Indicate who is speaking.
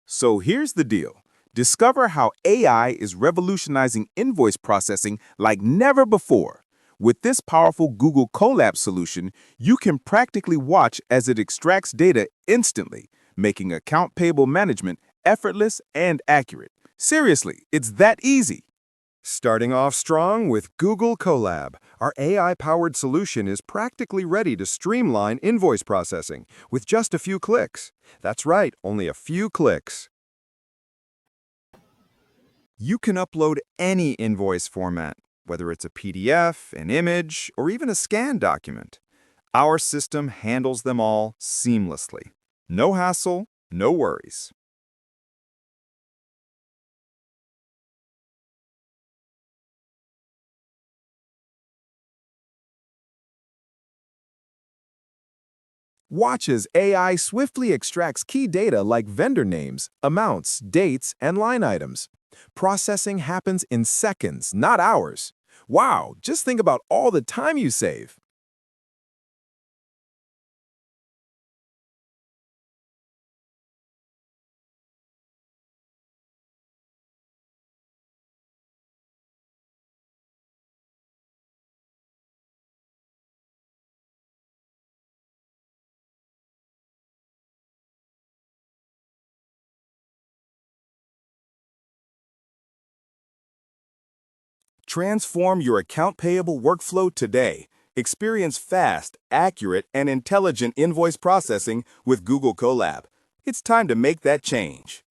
Speaker 1: So here's the deal. Discover how AI is revolutionizing invoice processing like never before. With this powerful Google Colab solution, you can practically watch as it extracts data instantly, making account payable management effortless and accurate. Seriously, it's that easy.
Speaker 2: Starting off strong with Google Colab, our AI-powered solution is practically ready to streamline invoice processing with just a few clicks. That's right, only a few clicks. You can upload any invoice format, whether it's a PDF, an image, or even a scanned document. Our system handles them all seamlessly. No hassle, no worries. Watch as AI swiftly extracts key data like vendor names, amounts, dates, and line items. Processing happens in seconds, not hours. Wow, just think about all the time you save. Transform your account payable workflow today. Experience fast, accurate, and intelligent invoice processing with Google Colab. It's time to make that change.